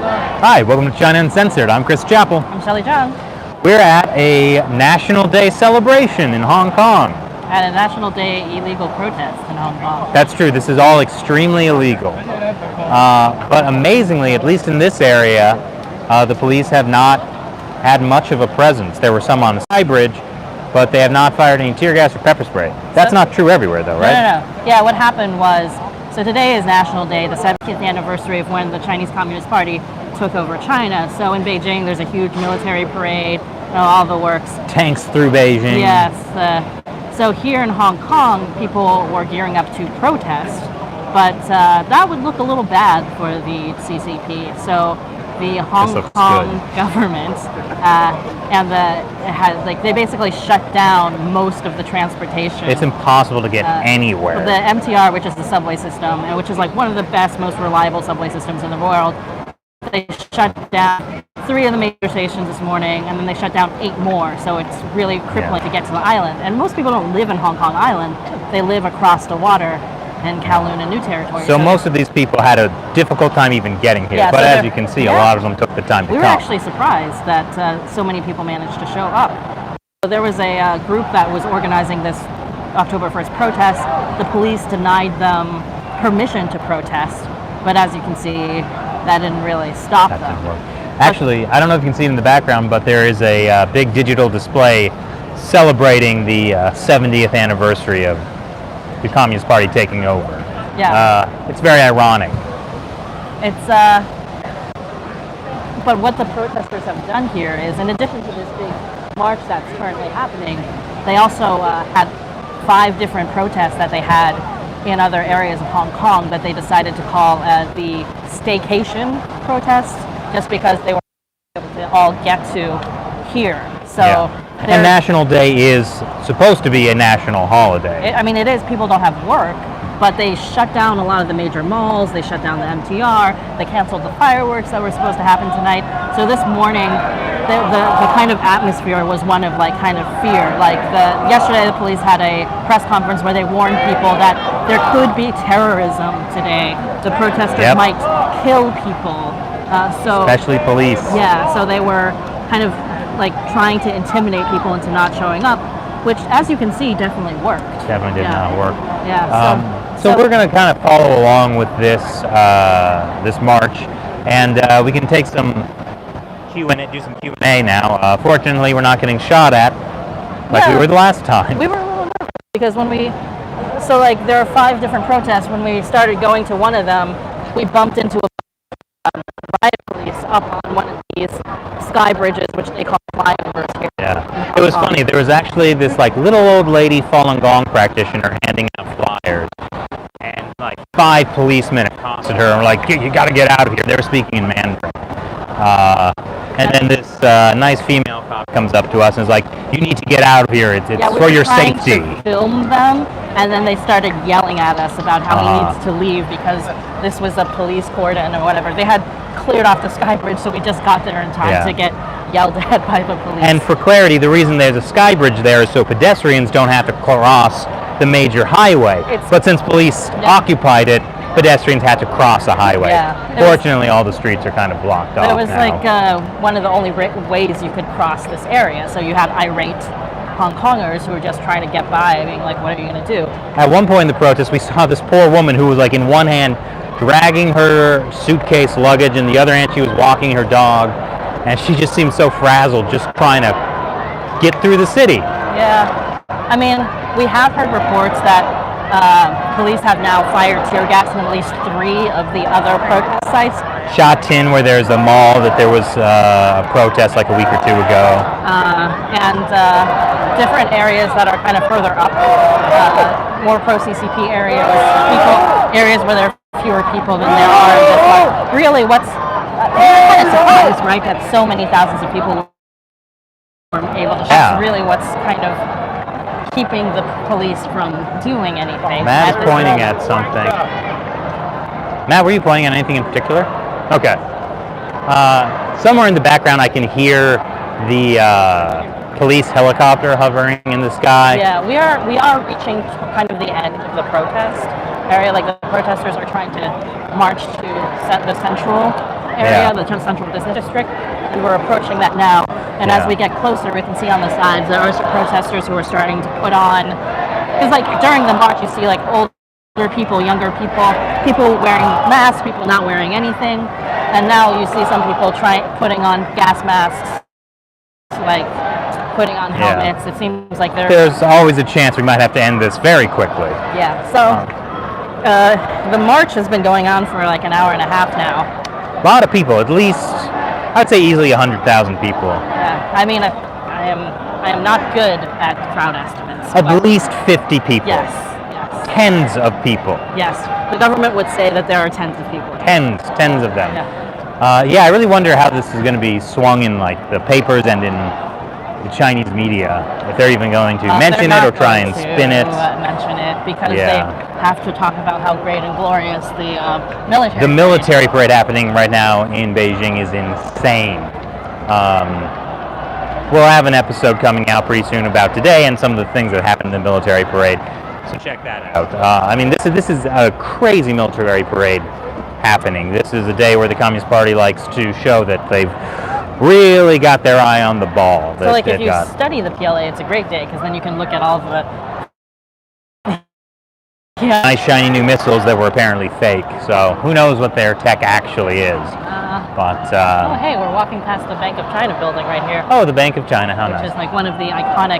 Hi, welcome to China Uncensored. I'm Chris Chappell. I'm Shelley John. We're at a National Day celebration in Hong Kong. At a National Day illegal protest in Hong Kong. That's true. This is all extremely illegal. But amazingly, at least in this area, the police have not had much of a presence. There were some on the Sky Bridge, but they have not fired any tear gas or pepper spray. That's not true everywhere, though, right? No. Yeah, what happened was, so today is National Day, the 70th anniversary of when the Chinese Communist Party took over China. So in Beijing, there's a huge military parade, all the works. Tanks through Beijing. Yes. So here in Hong Kong, people were gearing up to protest, but that would look a little bad for the CCP. So the Hong Kong government they basically shut down most of the transportation. It's impossible to get anywhere. The MTR, which is the subway system, and which is like one of the best, most reliable subway systems in the world, they shut down 3 of the major stations this morning, and then they shut down 8 more. So it's really crippling to get to the island. And most people don't live in Hong Kong Island; they live across the water in Kowloon and New Territory. So most of these people had a difficult time even getting here. But as you can see, a lot of them took the time to come. We were actually surprised that so many people managed to show up. So there was a group that was organizing this October 1st protest. The police denied them permission to protest, but as you can see, that didn't really stop them. Didn't work. Actually, I don't know if you can see it in the background, but there is a big digital display celebrating the 70th anniversary of the Communist Party taking over. Yeah. It's very ironic. It's but what the protesters have done here is, in addition to this big march that's currently happening, they also had 5 different protests that they had in other areas of Hong Kong that they decided to call the staycation protests, just because they were able to all get to here. So. And National Day is supposed to be a national holiday. It is. People don't have work, but they shut down a lot of the major malls. They shut down the MTR. They canceled the fireworks that were supposed to happen tonight. So this morning, the kind of atmosphere was one of kind of fear. Yesterday, the police had a press conference where they warned people that there could be terrorism today. The protesters might kill people. Especially police. Yeah. So they were kind of trying to intimidate people into not showing up, which, as you can see, definitely worked. Definitely did not work. Yeah. So we're going to kind of follow along with this this march, and we can take some Q&A, do some Q&A now. Fortunately, we're not getting shot at like we were the last time. We were a little nervous because when there are 5 different protests. When we started going to one of them, we bumped into a riot police up on one of these sky bridges, which they call flyovers here. Yeah, it was funny. There was actually this little old lady Falun Gong practitioner handing out flyers, and 5 policemen accosted her and were like, "You got to get out of here." They were speaking in Mandarin. And then this nice female cop comes up to us and is like, "You need to get out of here. It's for your safety." We filmed them, and then they started yelling at us about how he needs to leave because this was a police cordon or whatever. They had cleared off the sky bridge, so we just got there in time to get yelled at by the police. And for clarity, the reason there's a sky bridge there is so pedestrians don't have to cross the major highway. But since police occupied it, pedestrians had to cross a highway. Yeah. Fortunately, all the streets are kind of blocked off. It was one of the only ways you could cross this area. So you had irate Hong Kongers who were just trying to get by. what are you going to do? At one point in the protest, we saw this poor woman who was in one hand dragging her suitcase luggage, and the other hand she was walking her dog, and she just seemed so frazzled just trying to get through the city. Yeah. We have heard reports that police have now fired tear gas in at least 3 of the other protest sites. Sha Tin, where there's a mall that there was a protest a week or 2 ago. And different areas that are kind of further up, more pro-CCP areas, areas where there are fewer people than there are in this one. Really, what's kind of surprised, right, that so many thousands of people were able to shoot. That's really what's kind of keeping the police from doing anything. Matt's pointing at something. Matt, were you pointing at anything in particular? Okay. Somewhere in the background I can hear the police helicopter hovering in the sky. Yeah, we are reaching kind of the end of the protest area. The protesters are trying to march to the central area, the central business district, and we're approaching that now. And as we get closer, we can see on the sides there are some protesters who are starting to put on, because like during the march you see like older people, younger people wearing masks, people not wearing anything, and now you see some people putting on gas masks, like putting on helmets. It seems like there's always a chance we might have to end this very quickly. Yeah, so the march has been going on for like an hour and a half now. A lot of people, at least, I'd say easily 100,000 people. Yeah, I mean, I am not good at crowd estimates. At least 50 people. Yes. Tens of people. Yes, the government would say that there are tens of people. Tens of them. Yeah. I really wonder how this is going to be swung in like the papers and in the Chinese media, if they're even going to mention it or try and spin it. Mention it because they have to talk about how great and glorious the military. The military parade happening right now in Beijing is insane. We'll have an episode coming out pretty soon about today and some of the things that happened in the military parade. So check that out. I mean, this is a crazy military parade happening. This is a day where the Communist Party likes to show that they've really got their eye on the ball. So like if you study the PLA, it's a great day because then you can look at all of the nice shiny new missiles that were apparently fake. So who knows what their tech actually is. Oh, hey, we're walking past the Bank of China building right here. Oh, the Bank of China, how nice. Which is like one of the iconic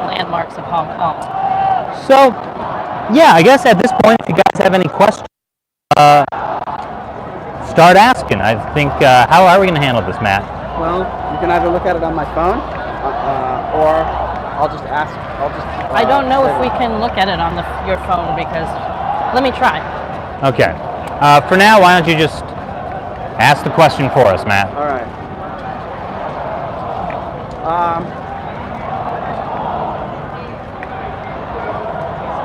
landmarks of Hong Kong. So, yeah, I guess at this point, if you guys have any questions, start asking. I think, how are we going to handle this, Matt? Well, you can either look at it on my phone, or I'll just ask. I don't know if we can look at it on your phone because, let me try. Okay. For now, why don't you just ask the question for us, Matt? All right.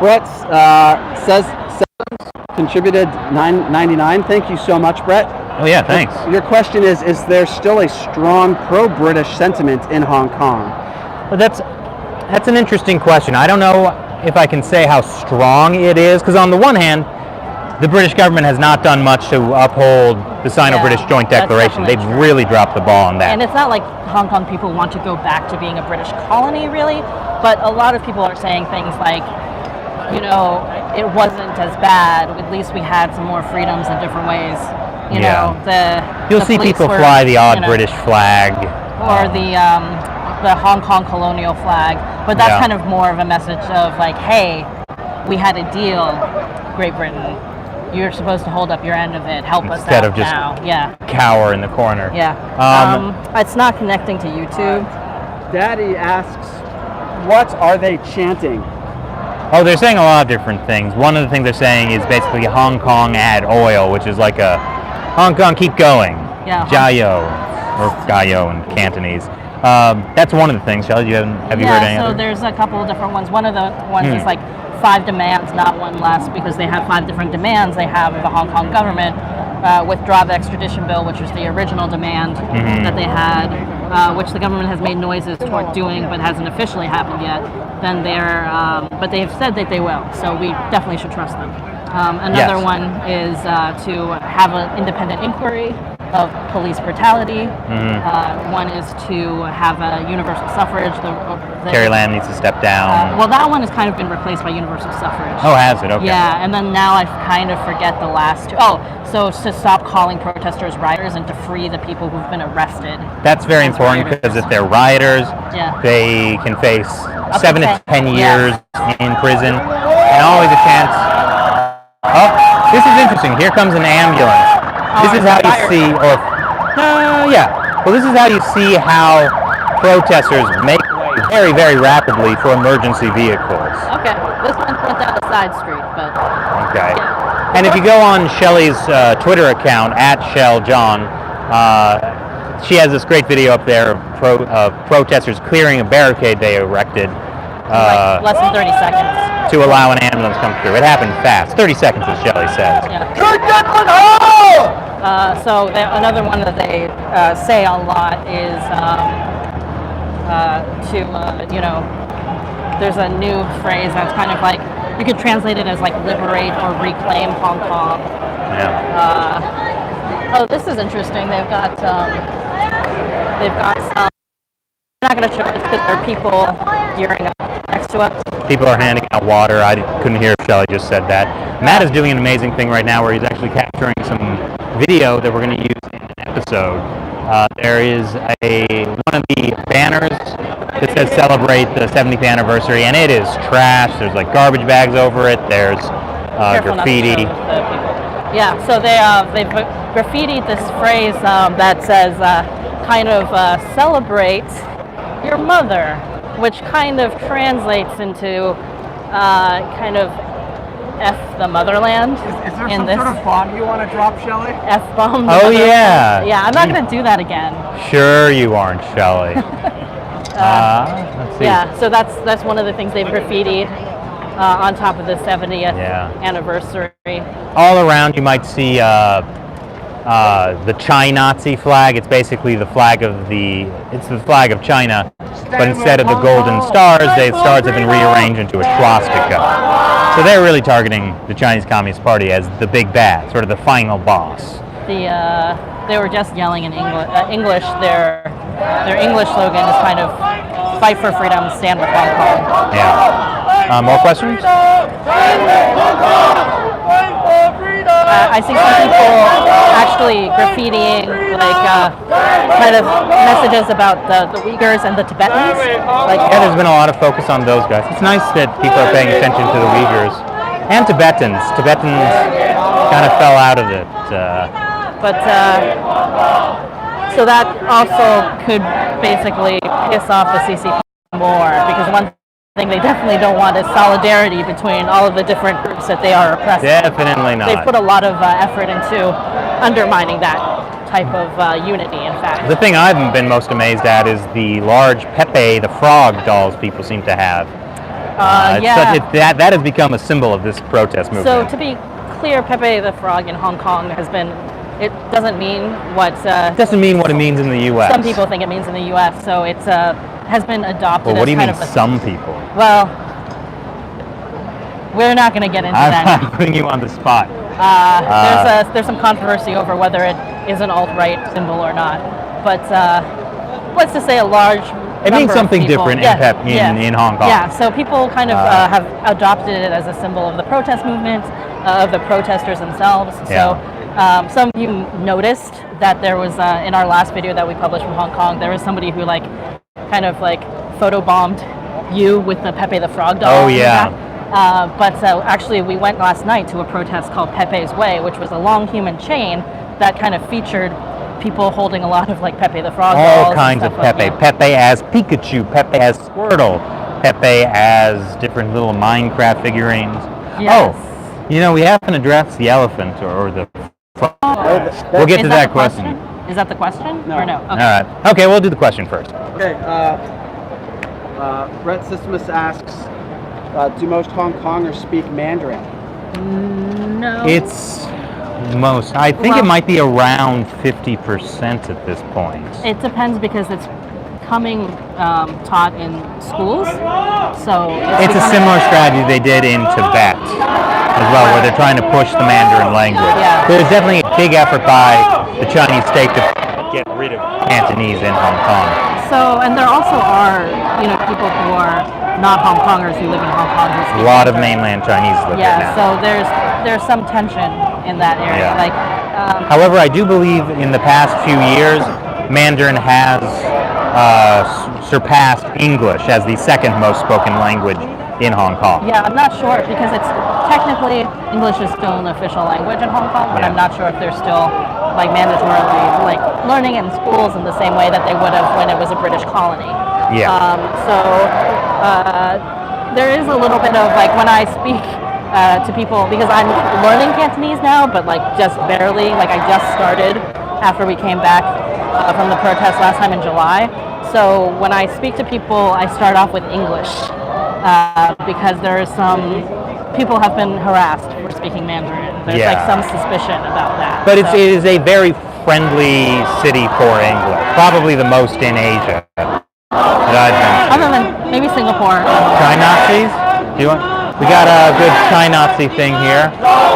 Brett says contributed $9.99. Thank you so much, Brett. Oh yeah, thanks. Your question is there still a strong pro-British sentiment in Hong Kong? Well, that's an interesting question. I don't know if I can say how strong it is, because on the one hand, the British government has not done much to uphold the Sino-British Joint Declaration. They've really dropped the ball on that. And it's not like Hong Kong people want to go back to being a British colony, really, but a lot of people are saying things like, you know, it wasn't as bad. At least we had some more freedoms in different ways. You know, you'll see people fly the odd British flag, or the Hong Kong colonial flag. But that's kind of more of a message of like, hey, we had a deal, Great Britain. You're supposed to hold up your end of it. Help us out now. Instead of just cower in the corner. Yeah. It's not connecting to YouTube. Daddy asks, what are they chanting? Oh, they're saying a lot of different things. One of the things they're saying is basically Hong Kong add oil, which is like a Hong Kong keep going. Yeah. Jiao, or Gayo in Cantonese. That's one of the things. Shelley, have you heard any so other? There's a couple of different ones. One of the ones is like 5 demands, not one less, because they have 5 different demands. They have the Hong Kong government withdraw the extradition bill, which was the original demand that they had, which the government has made noises toward doing, but hasn't officially happened yet. Then but they have said that they will, so we definitely should trust them. Another one is to have an independent inquiry of police brutality. One is to have a universal suffrage. Carrie Lam needs to step down. Well, that one has kind of been replaced by universal suffrage. Oh, has it? Okay. Yeah, and then now I kind of forget the last two. Oh, so to stop calling protesters rioters and to free the people who've been arrested. That's very important because if they're rioters, they can face 7 to 10 years in prison, and always a chance. Oh, this is interesting. Here comes an ambulance. This is how you see, well, this is how you see how protesters make way very, very rapidly for emergency vehicles. Okay, this one went down a side street, but... Okay. And if you go on Shelley's Twitter account, @ShellJohn, she has this great video up there of protesters clearing a barricade they erected. Like less than 30 seconds. To allow an ambulance to come through. It happened fast. 30 seconds, as Shelley says. So another one that they say a lot is there's a new phrase that's kind of like, you could translate it as like liberate or reclaim Hong Kong. Yeah. Oh, this is interesting. They've got some. I'm not going to show it because there are people gearing up next to us. People are handing out water. I couldn't hear if Shelley just said that. Matt is doing an amazing thing right now where he's actually capturing some video that we're going to use in an episode. There is one of the banners that says celebrate the 70th anniversary, and it is trash. There's like garbage bags over it. There's graffiti. Yeah, so they've graffitied this phrase that says celebrate your mother, which kind of translates into kind of F the motherland. Is there some sort of bomb you want to drop, Shelley? F-bomb. Oh, yeah. Yeah, I'm not going to do that again. Sure you aren't, Shelley. Let's see. Yeah, so that's one of the things they've graffitied on top of the 70th anniversary. All around you might see the China Nazi flag. It's basically the flag of China, but instead of the golden stars, the stars have been rearranged into a swastika. So they're really targeting the Chinese Communist Party as the big bad, sort of the final boss. They were just yelling in English. Their English slogan is kind of "Fight for freedom, stand with Hong Kong." Yeah. More questions? I see some people actually graffitiing kind of messages about the Uyghurs and the Tibetans. There's been a lot of focus on those guys. It's nice that people are paying attention to the Uyghurs and Tibetans. Tibetans kind of fell out of it. So that also could basically piss off the CCP more, because one thing they definitely don't want is solidarity between all of the different groups that they are oppressing. Definitely not. They put a lot of effort into undermining that type of unity, in fact. The thing I've been most amazed at is the large Pepe the Frog dolls people seem to have. That has become a symbol of this protest movement. So to be clear, Pepe the Frog in Hong Kong it doesn't mean what... doesn't mean what it means in the U.S. Some people think it means in the U.S., so it's has been adopted. Well, what do you mean, of some people? Well, we're not going to get into that. I'm putting you on the spot. There's some controversy over whether it is an alt-right symbol or not, but let's just say a large. It means something different in Hong Kong. Yeah, so people kind of have adopted it as a symbol of the protest movement, of the protesters themselves. So some of you noticed that there was in our last video that we published from Hong Kong, there was somebody who kind of photobombed you with the Pepe the Frog doll. Oh yeah. But actually we went last night to a protest called Pepe's Way, which was a long human chain that kind of featured people holding a lot of Pepe the Frog dolls. All kinds of Pepe. Pepe as Pikachu, Pepe as Squirtle, Pepe as different little Minecraft figurines. Yes. Oh, we haven't addressed the elephant or the frog. We'll get to that question. Is that the question? No. Or no? Okay. All right. Okay, we'll do the question first. Okay. Brett Sistemus asks, do most Hong Kongers speak Mandarin? No. I think it might be around 50% at this point. It depends because it's coming taught in schools. So it's a similar strategy they did in Tibet as well, where they're trying to push the Mandarin language. Yeah. There's definitely a big effort by the Chinese state to get rid of Cantonese in Hong Kong. So, and there also are, people who are not Hong Kongers who live in Hong Kong. A lot of mainland Chinese live there now. So there's some tension in that area. Yeah. However, I do believe in the past few years, Mandarin has surpassed English as the second most spoken language in Hong Kong. Yeah, I'm not sure because it's technically English is still an official language in Hong Kong, but I'm not sure if they're still mandatorily learning in schools in the same way that they would have when it was a British colony. Yeah. There is a little bit of when I speak to people, because I'm learning Cantonese now, but just barely. I just started after we came back from the protest last time in July. So when I speak to people, I start off with English because there are some people have been harassed for speaking Mandarin. There's some suspicion about that. But it is a very friendly city for English, probably the most in Asia that I've been to. Other than maybe Singapore. China Nazis? Do you want? We got a good China Nazi thing here.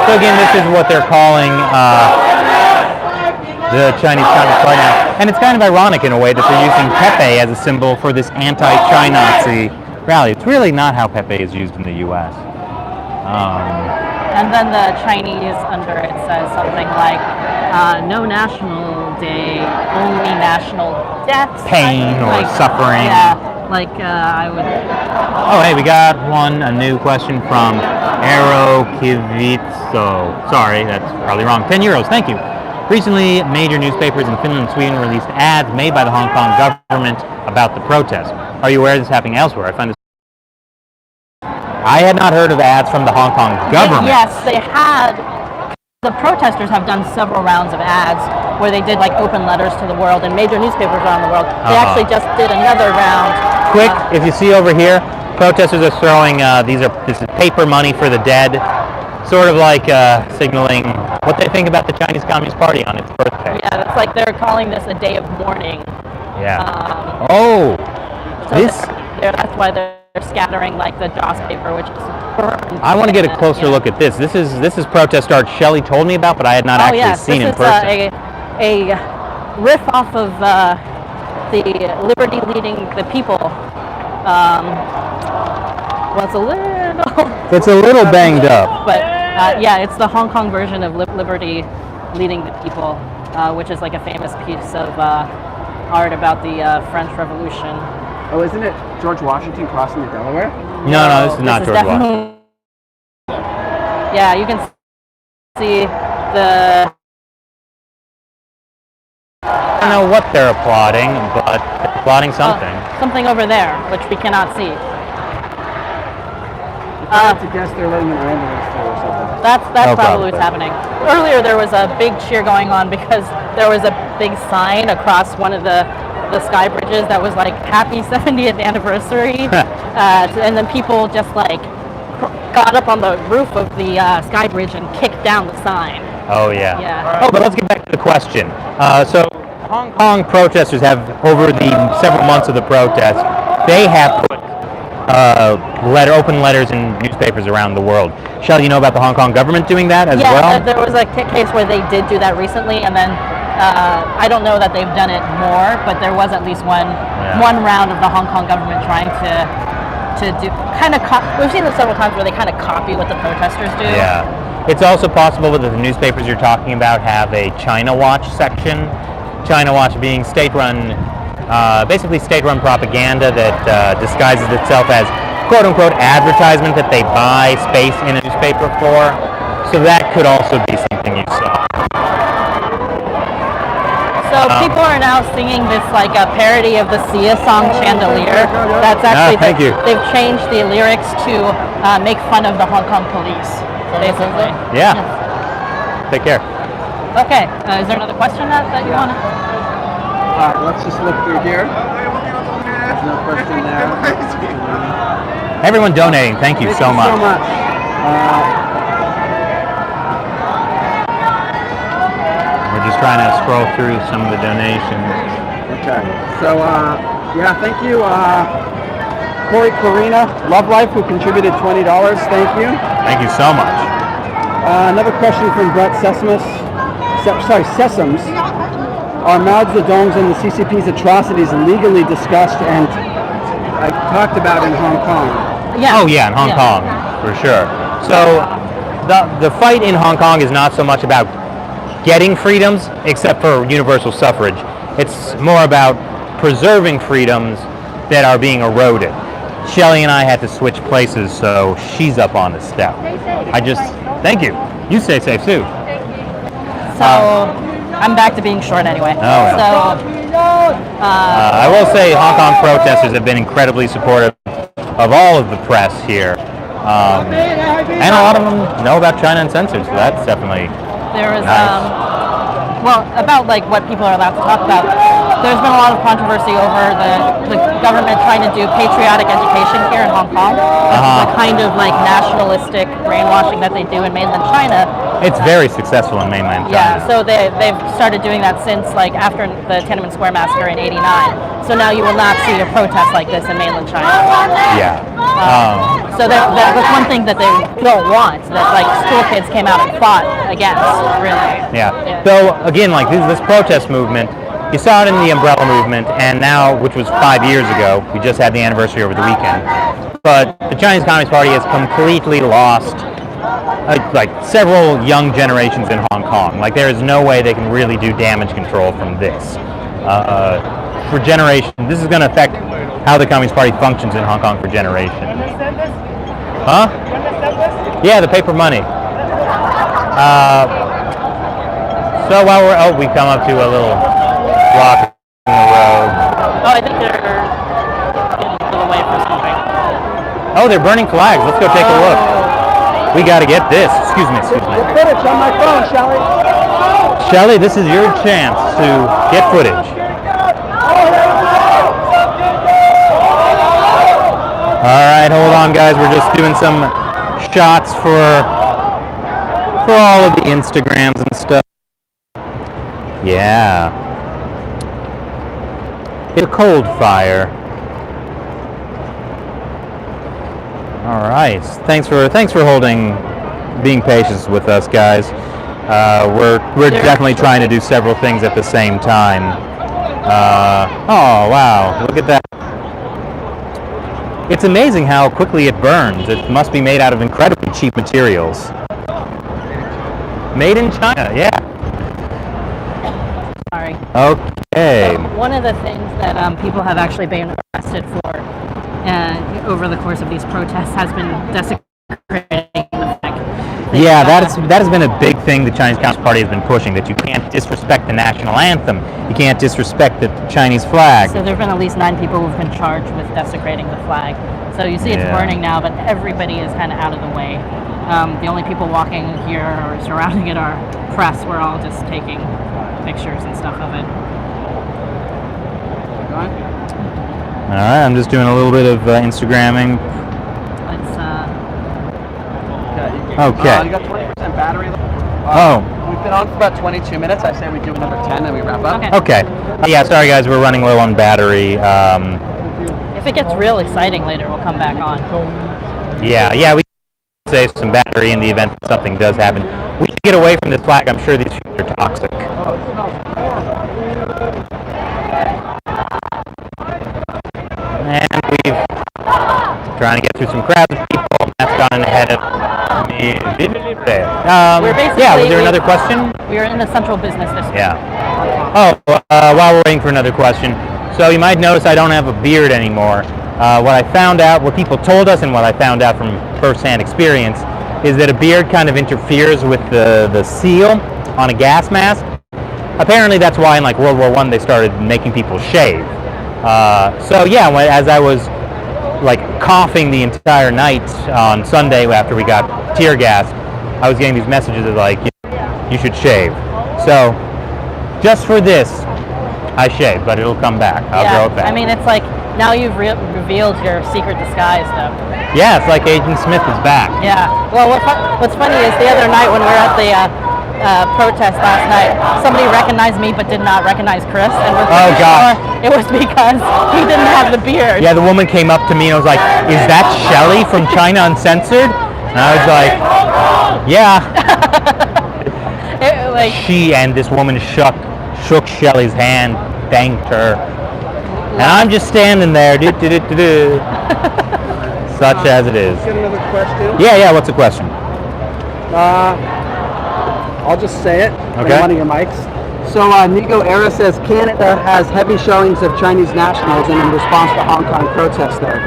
So again, this is what they're calling the Chinese Communist Party now. And it's kind of ironic in a way that they're using Pepe as a symbol for this anti-China Nazi rally. It's really not how Pepe is used in the U.S. And then the Chinese under it says something like, no national day, only national deaths. Pain or suffering. Yeah, like I would... Oh, hey, we got a new question from Aero Kivitso. Sorry, that's probably wrong. 10 euros, thank you. Recently, major newspapers in Finland and Sweden released ads made by the Hong Kong government about the protest. Are you aware of this happening elsewhere? I had not heard of ads from the Hong Kong government. Yes, they had. The protesters have done several rounds of ads where they did like open letters to the world and major newspapers around the world. They actually just did another round. Quick, if you see over here, protesters are throwing this is paper money for the dead, sort of like signaling what they think about the Chinese Communist Party on its birthday. Yeah, it's like they're calling this a day of mourning. Yeah. That's why they're scattering like the Joss paper, which is burned. I want to get a closer look at this. This is protest art Shelley told me about, but I had not actually seen in person. This is a riff off of the Liberty Leading the People. It's a little banged up. But yeah, it's the Hong Kong version of Liberty Leading the People, which is like a famous piece of art about the French Revolution. Oh, isn't it George Washington crossing the Delaware? No, this is not George Washington. Yeah, you can see the... I don't know what they're applauding, but they're applauding something. Something over there, which we cannot see. I have to guess they're letting an ambulance through or something. That's probably what's happening. Earlier there was a big cheer going on because there was a big sign across one of the sky bridges that was like happy 70th anniversary. And then people just like got up on the roof of the sky bridge and kicked down the sign. Oh yeah. Yeah. Oh, but let's get back to the question. So Hong Kong protesters have, over the several months of the protest, they have put open letters in newspapers around the world. Shelley, you know about the Hong Kong government doing that as well? Yeah, there was a case where they did do that recently, and then I don't know that they've done it more, but there was at least one round of the Hong Kong government trying to do kind of. We've seen this several times where they kind of copy what the protesters do. Yeah, it's also possible that the newspapers you're talking about have a China Watch section. China Watch being state-run, basically state-run propaganda that disguises itself as quote-unquote advertisement that they buy space in a newspaper for. So that could also be something you saw. So people are now singing this like a parody of the Sia song Chandelier. That's actually they've changed the lyrics to make fun of the Hong Kong police, basically. Yeah. Take care. Okay. Is there another question that you want to? All right, let's just look through here. There's no question there. Everyone donating, thank you so much. We're just trying to scroll through some of the donations. Okay, so yeah, thank you, Corey Clarina, Love Life, who contributed $20. Thank you. Thank you so much. Another question from Brett Sesums. Are Mao Zedong's and the CCP's atrocities legally discussed and talked about in Hong Kong? Yeah. Oh yeah, in Hong Kong, for sure. So the fight in Hong Kong is not so much about getting freedoms, except for universal suffrage. It's more about preserving freedoms that are being eroded. Shelley and I had to switch places, so she's up on the step. Thank you. You stay safe too. So I'm back to being short anyway. Oh, yeah. So I will say Hong Kong protesters have been incredibly supportive of all of the press here. And a lot of them know about China Uncensored, so that's definitely nice. Well, about like what people are allowed to talk about. There's been a lot of controversy over the government trying to do patriotic education here in Hong Kong. The kind of like nationalistic brainwashing that they do in mainland China. It's very successful in mainland China. Yeah, so they've started doing that since like after the Tiananmen Square massacre in '89. So now you will not see a protest like this in mainland China. Yeah. So that's one thing that they don't want. That like school kids came out and fought against. Really. Yeah. So again, like this protest movement, you saw it in the umbrella movement, and now, which was 5 years ago, we just had the anniversary over the weekend. But the Chinese Communist Party has completely lost like several young generations in Hong Kong. Like there is no way they can really do damage control from this. For generations, this is going to affect how the Communist Party functions in Hong Kong for generations. Huh? Yeah, the paper money. So while we come up to a little block in the road. Oh, I think they're getting out of the way for something. Oh, they're burning flags. Let's go take a look. We got to get this. Excuse me. Footage on my phone, Shelley. Shelley, this is your chance to get footage. All right, hold on, guys. We're just doing some shots for all of the Instagrams and stuff. Yeah. It's a cold fire. All right. Thanks for being patient with us, guys. We're definitely trying to do several things at the same time. Oh wow! Look at that. It's amazing how quickly it burns. It must be made out of incredibly cheap materials. Made in China, yeah. Sorry. Okay. One of the things that people have actually been arrested for over the course of these protests has been desecrating the flag. Yeah, that has been a big thing the Chinese Communist Party has been pushing, that you can't disrespect the national anthem, you can't disrespect the Chinese flag. So there have been at least 9 people who've been charged with desecrating the flag. So you see it's burning now, but everybody is kind of out of the way. The only people walking here or surrounding it are press. We're all just taking pictures and stuff of it. All right, I'm just doing a little bit of Instagramming. Okay. You got 20% battery. We've been on for about 22 minutes. I say we do another 10 and we wrap up. Okay. Yeah, sorry guys, we're running low on battery. If it gets real exciting later, we'll come back on. Yeah, we can save some battery in the event that something does happen. We should get away from this flag. I'm sure these things are toxic. And we've trying to get through some crowds of people. That's gone ahead of me. We're basically, yeah, was there another question? We are in the central business district. Yeah. While we're waiting for another question, so you might notice I don't have a beard anymore. What I found out, what people told us, and what I found out from first-hand experience, is that a beard kind of interferes with the seal on a gas mask. Apparently that's why in like World War I they started making people shave. So yeah, as I was like coughing the entire night on Sunday after we got tear gassed, I was getting these messages of like, you should shave. So just for this, I shave, but it'll come back. I'll grow it back. I mean, it's like now you've revealed your secret disguise, though. Yeah, it's like Agent Smith is back. Yeah. Well, what's funny is the other night when we were at the protest last night, somebody recognized me but did not recognize Chris, and we're pretty sure it was because he didn't have the beard. Yeah, the woman came up to me and was like, "Is that Shelley from China Uncensored?" And I was like, "Yeah." She and this woman shook Shelley's hand, thanked her, and I'm just standing there, such as it is. Get another question? Yeah. What's the question? I'll just say it. Okay. On one of your mics. So Nico Era says Canada has heavy showings of Chinese nationalism in response to Hong Kong protests there.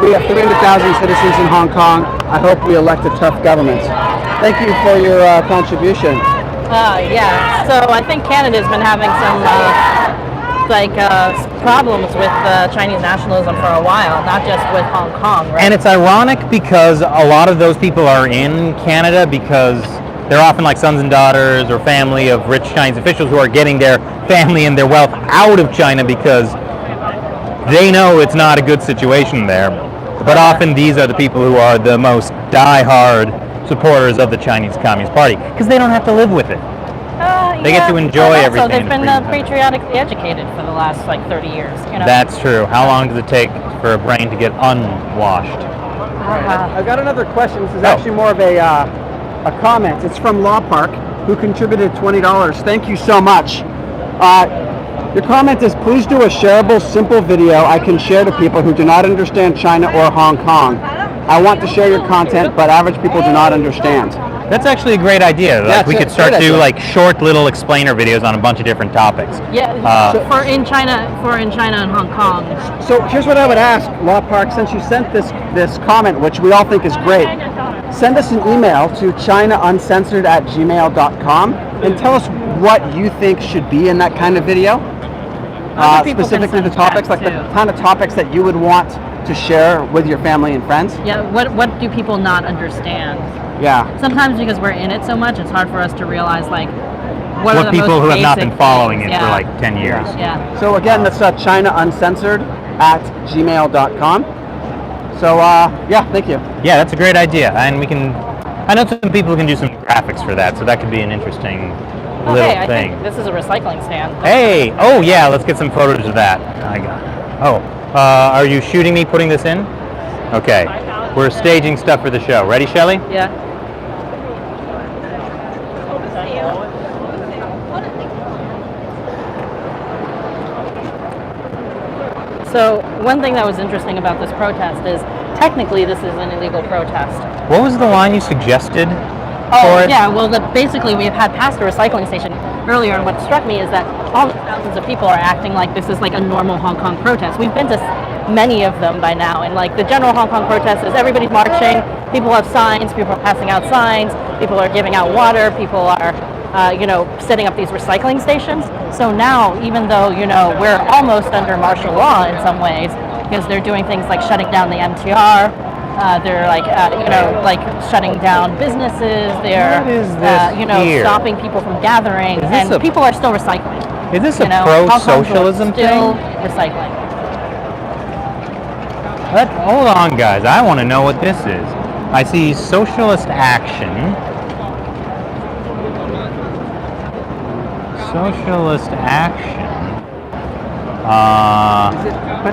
We have 300,000 citizens in Hong Kong. I hope we elect a tough government. Thank you for your contribution. Yeah. So I think Canada's been having some problems with Chinese nationalism for a while, not just with Hong Kong, right? And it's ironic because a lot of those people are in Canada because they're often like sons and daughters or family of rich Chinese officials who are getting their family and their wealth out of China because they know it's not a good situation there. But often these are the people who are the most die-hard supporters of the Chinese Communist Party because they don't have to live with it. They get to enjoy everything. So they've been in freedom. patriotically educated for the last 30 years. That's true. How long does it take for a brain to get unwashed? I've got another question. This is actually more of a comment. It's from Law Park, who contributed $20. Thank you so much. Your comment is, please do a shareable, simple video I can share to people who do not understand China or Hong Kong. I want to share your content, but average people do not understand. That's actually a great idea. We could start to do short little explainer videos on a bunch of different topics. Yeah, for in China and Hong Kong. So here's what I would ask, Law Park, since you sent this comment, which we all think is great, send us an email to chinauncensored@gmail.com and tell us what you think should be in that kind of video. Specifically the topics, like the kind of topics that you would want to share with your family and friends. Yeah, what do people not understand? Yeah. Sometimes because we're in it so much, it's hard for us to realize what are the people most who have not basic been following things. it for 10 years. Yeah. So again, that's chinauncensored@gmail.com. So yeah, thank you. Yeah, that's a great idea, and I know some people can do some graphics for that, so that could be an interesting little I thing. think this is a recycling stand. Hey! Oh yeah, let's get some photos of that. Are you shooting me putting this in? Okay. We're staging stuff for the show. Ready, Shelley? Yeah. So one thing that was interesting about this protest is technically this is an illegal protest. What was the line you suggested Oh, for it? yeah, well, basically we've had past a recycling station earlier, and what struck me is that all the thousands of people are acting like this is like a normal Hong Kong protest. We've been to many of them by now, and the general Hong Kong protest is everybody's marching, people have signs, people are passing out signs, people are giving out water, people are setting up these recycling stations. So now, even though, we're almost under martial law in some ways, because they're doing things like shutting down the MTR, they're shutting down businesses, they're, What is this here? stopping people from gathering, and people are still recycling. Is this a Hong Kong's pro-socialism still thing? recycling. Hold on, guys. I want to know what this is. I see socialist action. Socialist action.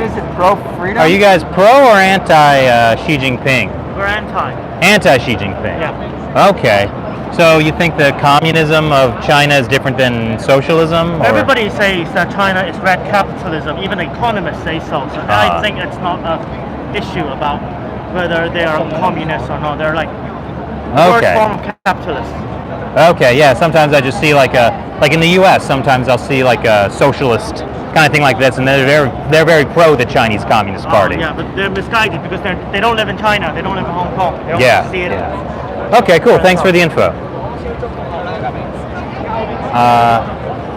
Is it pro-freedom? Are you guys pro or anti Xi Jinping? We're anti. Anti Xi Jinping. Yeah. Okay. So you think the communism of China is different than socialism? Or? Everybody says that China is red capitalism. Even economists say so. So I think it's not an issue about whether they are communists or not. They're worst form of capitalists. Okay. Yeah. Sometimes I just see like in the U.S. Sometimes I'll see a socialist kind of thing like this, and they're very pro the Chinese Communist Party. Yeah, but they're misguided because they don't live in China. They don't live in Hong Kong. They don't see it. Yeah. Okay. Cool. Thanks for the info.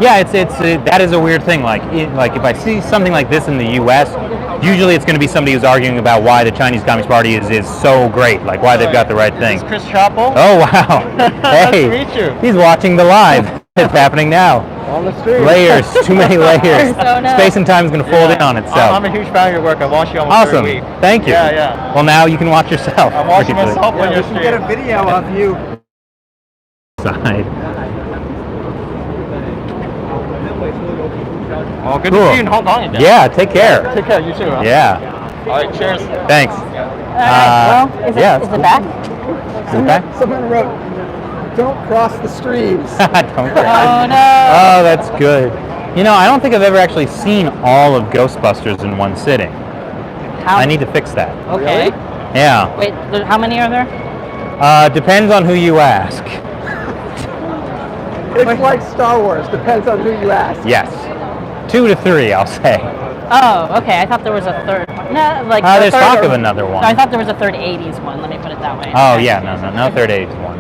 That is a weird thing. If I see something like this in the U.S., usually it's going to be somebody who's arguing about why the Chinese Communist Party is so great, why they've got the right thing. Is this Chris Chappell? Oh wow! Nice Hey, to meet you. He's watching the live. It's happening now. On the street. Layers, too many layers. So nice. Space and time is going to fold in on itself. I'm a huge fan of your work. I watch you almost Awesome. every week. Thank you. Yeah. Well, now you can watch yourself. I'm watching myself on We your can stream. get a video of you. Side. Well, good Cool. to see you in Hong Kong again. Yeah. Take care. Take care. You too. Huh? Yeah. All right. Cheers. Thanks. All right, is it back? Is it back? Someone wrote, "Don't cross the streams." Don't worry. Oh no. Oh, that's good. I don't think I've ever actually seen all of Ghostbusters in one sitting. I need to fix that. Okay. Yeah. Wait, how many are there? Depends on who you ask. It's like Star Wars. Depends on who you ask. Yes. 2 to 3, I'll say. Oh, okay. I thought there was a third. No, There's talk of another one. I thought there was a third 80s one. Let me put it that way. Oh, yeah. No third age one.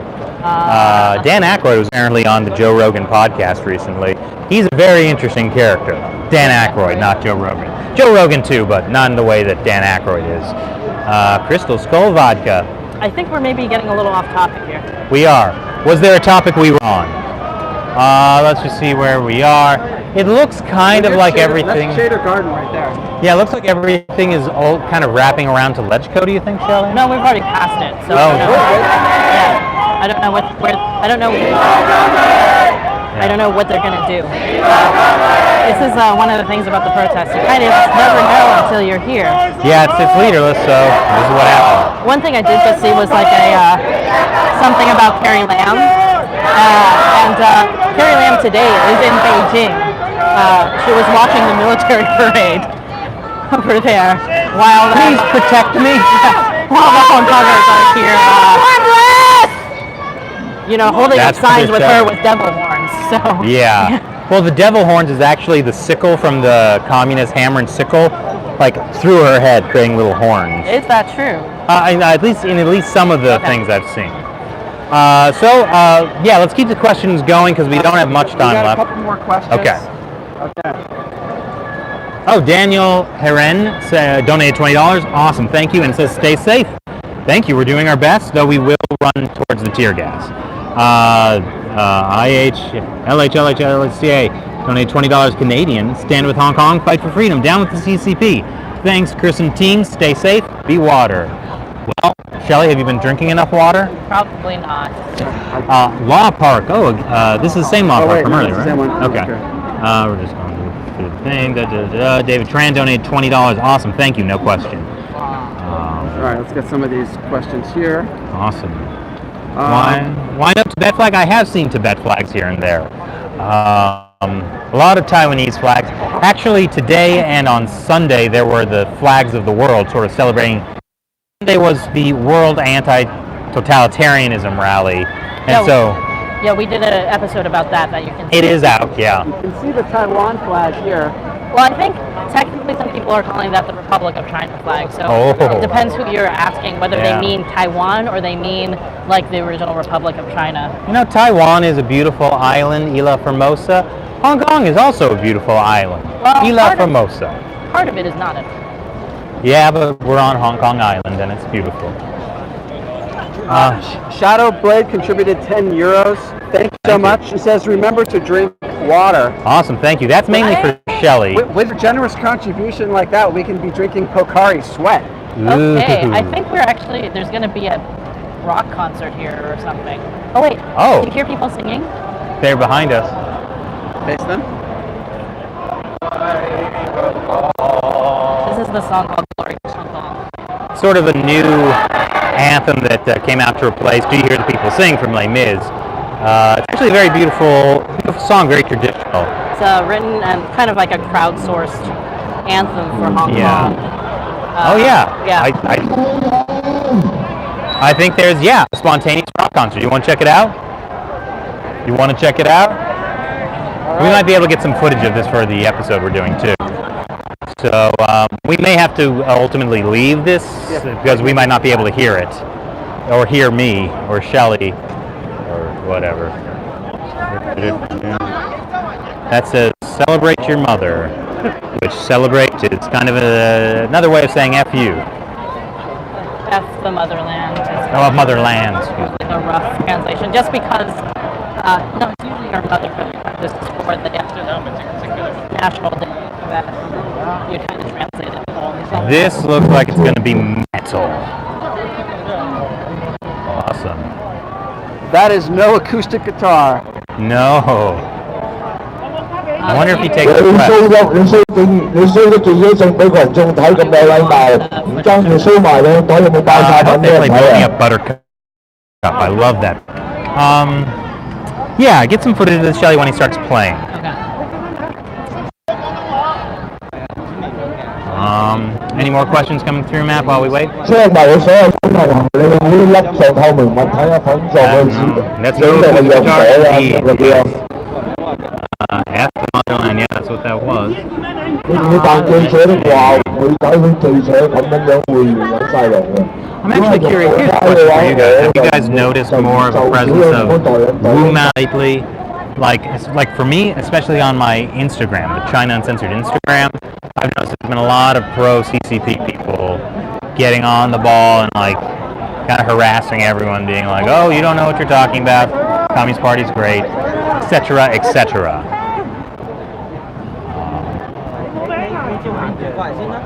Dan Aykroyd was apparently on the Joe Rogan podcast recently. He's a very interesting character. Dan Aykroyd, not Joe Rogan. Joe Rogan too, but not in the way that Dan Aykroyd is. Crystal Skull Vodka. I think we're maybe getting a little off topic here. We are. Was there a topic we were on? Let's just see where we are. It looks kind of like everything. That's Shader Garden right there. Yeah, it looks like everything is all kind of wrapping around to Lechco, do you think, Shelley? No, we've already passed it. So Oh, no. Yeah. I don't know I don't know what they're gonna do. This is one of the things about the protest. You kind of never know until you're here. Yeah, it's leaderless, so this is what happened. One thing I did just see was like something about Carrie Lam, and Carrie Lam today is in Beijing. She was watching the military parade over there while Please protect me. while the Hong Kongers are here. Holding up That's signs with her Patricia. with devil horns. So Yeah. Well, the devil horns is actually the sickle from the communist hammer and sickle, like through her head, creating little horns. Is that true? At least some of the things I've seen. Let's keep the questions going because we don't have much time We got left. a couple more questions. Okay. Okay. Oh, Daniel Heren donated $20. Awesome, thank you, and says stay safe. Thank you. We're doing our best, though we will run towards the tear gas. LHCA donated $20 Canadian. Stand with Hong Kong, fight for freedom. Down with the CCP. Thanks, Chris and team. Stay safe. Be water. Well, Shelley, have you been drinking enough water? Probably not. Law Park. Oh, this is the same Law Park from no, earlier, it's the right? same one. Okay. We're just going through the thing. David Tran donated $20. Awesome. Thank you. No question. All right, let's get some of these questions here. Awesome. Why no Tibet flag? I have seen Tibet flags here and there. A lot of Taiwanese flags. Actually, today and on Sunday, there were the flags of the world, sort of celebrating. Sunday was the World Anti-Totalitarianism Rally, and Yeah, we did an episode about that you can see. it is out. Yeah. You can see the Taiwan flag here. Well, I think technically some people are calling that the Republic of China flag, so Oh. it depends who you're asking, whether Yeah. they mean Taiwan or they mean like the original Republic of China. You know, Taiwan is a beautiful island, Isla Formosa. Hong Kong is also a beautiful island, Well, Isla part of- Formosa. Part of it is not it. Yeah, but we're on Hong Kong Island and it's beautiful. Shadow Blade contributed €10. Thank you so Thank you. much. She says, remember to drink water. Awesome, thank you. That's mainly for Shelley. With a generous contribution like that, we can be drinking Pocari Sweat. Okay, Ooh. I think there's going to be a rock concert here or something. Oh wait, Oh. do you hear people singing? They're behind us. Face them. This is the song called Glory to Hong Kong. Sort of a new anthem that came out to replace Do You Hear the People Sing from Les Mis. It's actually a very beautiful song, very traditional. It's written and kind of like a crowdsourced anthem for Hong Yeah. Kong. Oh yeah. Yeah. I think there's a spontaneous rock concert. You want to check it out? You want to check it out? We might be able to get some footage of this for the episode we're doing too. So we may have to ultimately leave this because we might not be able to hear it, or hear me, or Shelley, or whatever. That says celebrate your mother, which celebrate is kind of another way of saying F you. F the motherland. Oh, motherland. Excuse me. Like a rough translation, just because no, it's usually our mother, but this is for the national day that you kind of translate it. This looks like it's going to be metal. Awesome. That is no acoustic guitar. No. I wonder if he takes the 你 press. 需要自己整俾群眾睇咁有禮貌，唔爭住 show 埋你袋有冇爆 I 炸 hope 品 they 俾 play 人睇 Blowing 啊！ Up Buttercup. I love that. Yeah, get some footage of this Shelley when he starts playing. Okay. Any more questions coming through, Matt, while we wait? 將埋你所有粉紅，你會粒上透明物體啊粉狀嘅紙， That's 整到個藥水啊嗰啲啊！ F the motherland, yeah, that's what that was. 你扮記者都話會解佢記者咁樣會揾晒人嘅。 I'm actually curious. Here's a question for you guys. Have you guys noticed more of a presence of Wuma lately? Like for me, especially on my Instagram, the China Uncensored Instagram, I've noticed there's been a lot of pro-CCP people getting on the ball and like kind of harassing everyone, being like, "Oh, you don't know what you're talking about. Communist Party's great, etc., etc."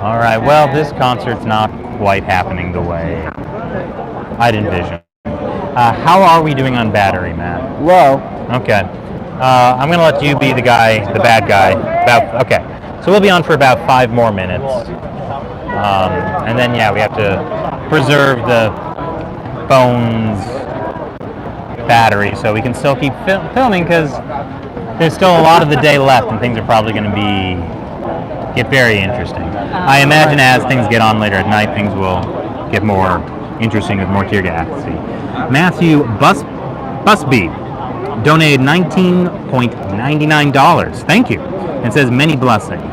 All right. Well, this concert's not quite happening the way I'd envision. How are we doing on battery, Matt? Low. Okay. I'm going to let you be the bad guy. Okay. So we'll be on for about 5 more minutes. And then, we have to preserve the phone's battery so we can still keep filming because there's still a lot of the day left and things are probably going to get very interesting. I imagine as things get on later at night, things will get more interesting with more tear gas. Matthew Busby donated $19.99. Thank you. It says many blessings.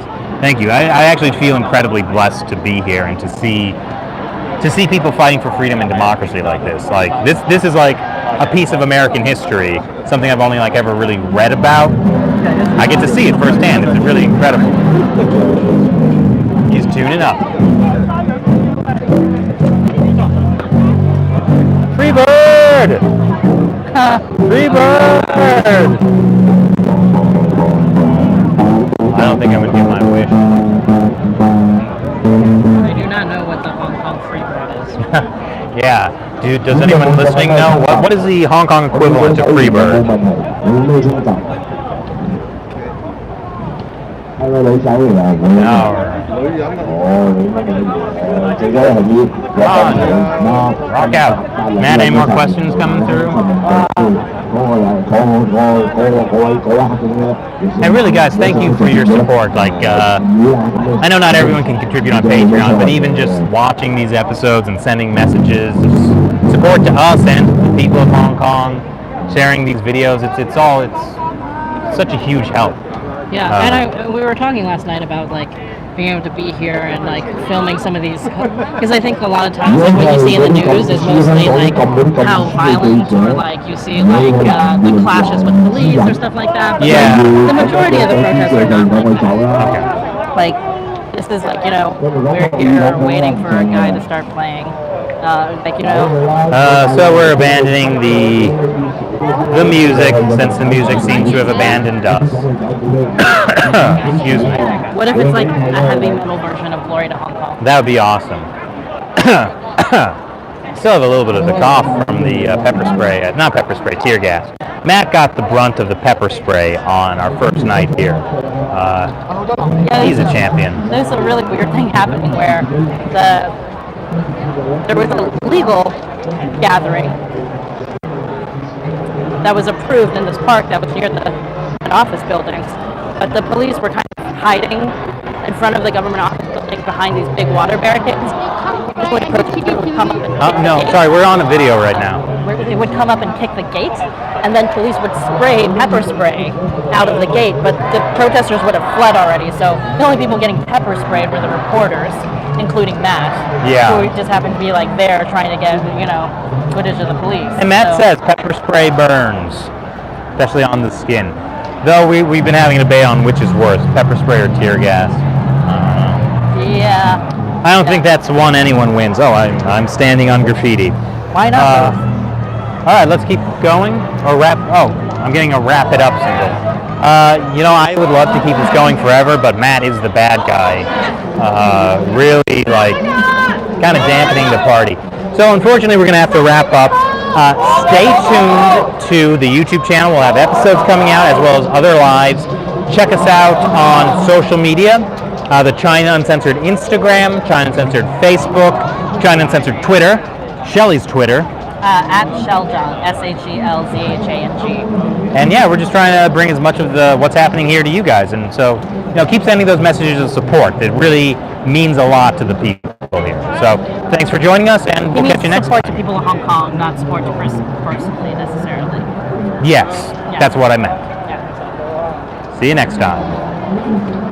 Thank you. I actually feel incredibly blessed to be here and to see people fighting for freedom and democracy like this. Like this is like a piece of American history, something I've only ever really read about. I get to see it firsthand. It's really incredible. He's tuning up. Free bird! Free bird! I don't think I'm going to do my wish. I do not know what the Hong Kong free bird is. Yeah. Dude, does anyone listening know? What is the Hong Kong equivalent to free bird? Rock out. Matt, any more questions coming through? Hey, really, guys, thank you for your support. I know not everyone can contribute on Patreon, but even just watching these episodes and sending messages of support to us and the people of Hong Kong, sharing these videos, it's such a huge help. Yeah, and we were talking last night about being able to be here and filming some of these, because I think a lot of times what you see in the news is mostly how violent or you see the clashes with police or stuff like that. But the majority of the protests are not like that. This is we're here waiting for a guy to start playing. So we're abandoning the music since the music seems to have abandoned us. Excuse me. What if it's a heavy metal version of Glory to Hong Kong? That would be awesome. Still have a little bit of the cough from the tear gas. Matt got the brunt of the pepper spray on our first night here. He's a champion. There's a really weird thing happening where there was a legal gathering that was approved in this park that was near the office buildings, but the police were kind of hiding in front of the government office building behind these big water barricades. When protesters would come up and we're on a video right now. They would come up and kick the gate, and then police would spray pepper spray out of the gate, but the protesters would have fled already, so the only people getting pepper sprayed were the reporters, including Matt, who just happened to be there trying to get, footage of the police. And Matt says pepper spray burns, especially on the skin. Though we've been having a debate on which is worse, pepper spray or tear gas. Yeah. I don't think that's one anyone wins. Oh, I'm standing on graffiti. Why not? All right, let's keep going. Or wrap. Oh, I'm getting a wrap it up symbol. I would love to keep this going forever, but Matt is the bad guy. Really, kind of dampening the party. So unfortunately, we're going to have to wrap up. Stay tuned to the YouTube channel. We'll have episodes coming out as well as other lives. Check us out on social media. The China Uncensored Instagram, China Uncensored Facebook, China Uncensored Twitter, Shelley's Twitter. At Shelljang, SHELZHANG. And we're just trying to bring as much of what's happening here to you guys. And so, keep sending those messages of support. It really means a lot to the people here. So, thanks for joining us, and we'll catch you next time. Support to people of Hong Kong, not support to personally necessarily. Yes, that's what I meant. See you next time.